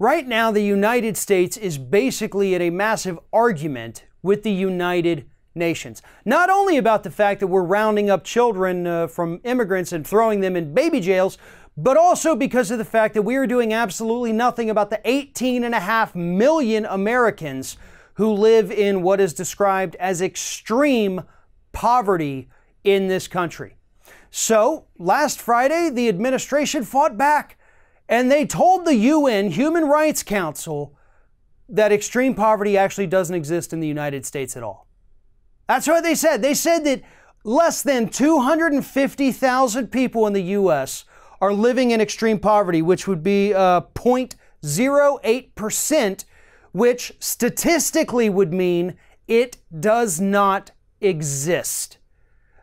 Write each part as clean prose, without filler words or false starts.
Right now, the United States is basically in a massive argument with the United Nations. Not only about the fact that we're rounding up children from immigrants and throwing them in baby jails, but also because of the fact that we are doing absolutely nothing about the 18.5 million Americans who live in what is described as extreme poverty in this country. So, last Friday, the administration fought back and they told the UN Human Rights Council that extreme poverty actually doesn't exist in the United States at all. That's what they said. They said that less than 250,000 people in the U.S. are living in extreme poverty, which would be 0.08%, which statistically would mean it does not exist.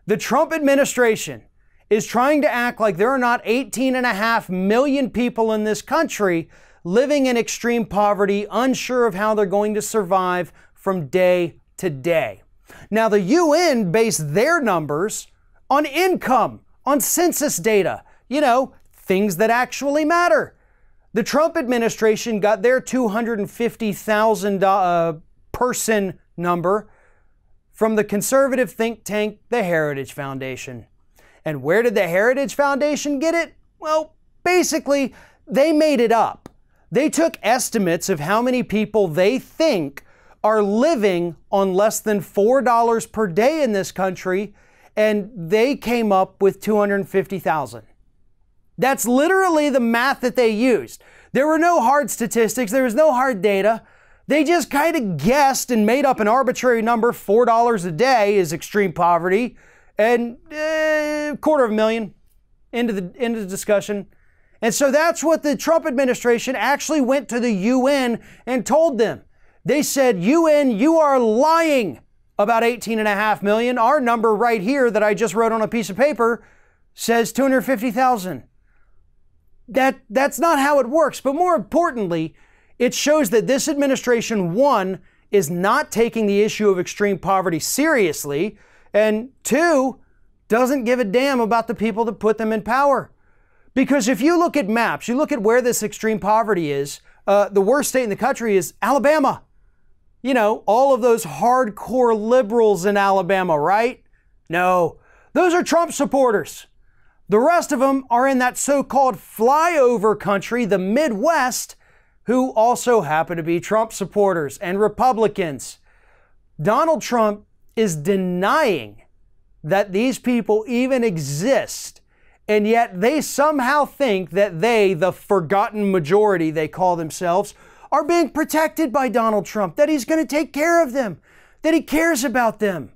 The Trump administration is trying to act like there are not 18.5 million people in this country living in extreme poverty, unsure of how they're going to survive from day to day. Now, the UN based their numbers on income, on census data, things that actually matter. The Trump administration got their 250,000 person number from the conservative think tank, the Heritage Foundation. And where did the Heritage Foundation get it? Well, basically, they made it up. They took estimates of how many people they think are living on less than $4 per day in this country, and they came up with 250,000. That's literally the math that they used. There were no hard statistics. There was no hard data. They just kind of guessed and made up an arbitrary number. $4 a day is extreme poverty, and 250,000 into the discussion. And so that's what the Trump administration actually went to the UN and told them. They said, UN, you are lying about 18.5 million. Our number right here that I just wrote on a piece of paper says 250,000. That's not how it works. But more importantly, it shows that this administration, one, is not taking the issue of extreme poverty seriously, and two, doesn't give a damn about the people that put them in power. Because if you look at maps, you look at where this extreme poverty is, the worst state in the country is Alabama. All of those hardcore liberals in Alabama, right? No, those are Trump supporters. The rest of them are in that so-called flyover country, the Midwest, who also happen to be Trump supporters and Republicans. Donald Trump is denying that these people even exist, and yet they somehow think that they, the forgotten majority they call themselves, are being protected by Donald Trump, that he's going to take care of them, that he cares about them.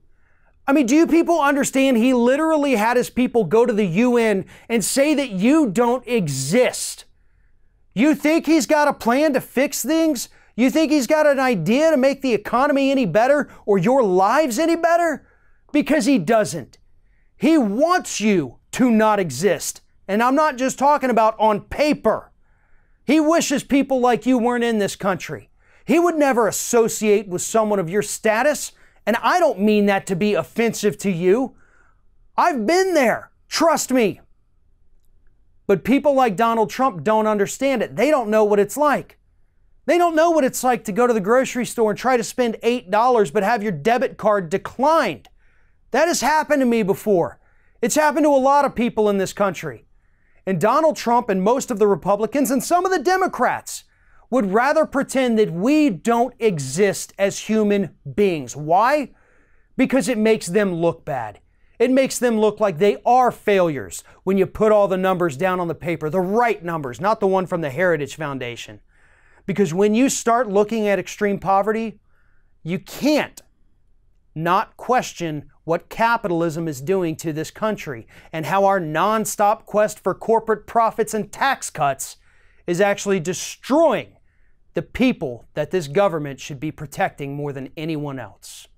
I mean, do you people understand he literally had his people go to the UN and say that you don't exist? You think he's got a plan to fix things? You think he's got an idea to make the economy any better or your lives any better? Because he doesn't. He wants you to not exist. And I'm not just talking about on paper. He wishes people like you weren't in this country. He would never associate with someone of your status, and I don't mean that to be offensive to you. I've been there, trust me. But people like Donald Trump don't understand it. They don't know what it's like. They don't know what it's like to go to the grocery store and try to spend $8 but have your debit card declined. That has happened to me before. It's happened to a lot of people in this country. And Donald Trump and most of the Republicans and some of the Democrats would rather pretend that we don't exist as human beings. Why? Because it makes them look bad. It makes them look like they are failures when you put all the numbers down on the paper, the right numbers, not the one from the Heritage Foundation. Because when you start looking at extreme poverty, you can't not question what capitalism is doing to this country and how our nonstop quest for corporate profits and tax cuts is actually destroying the people that this government should be protecting more than anyone else.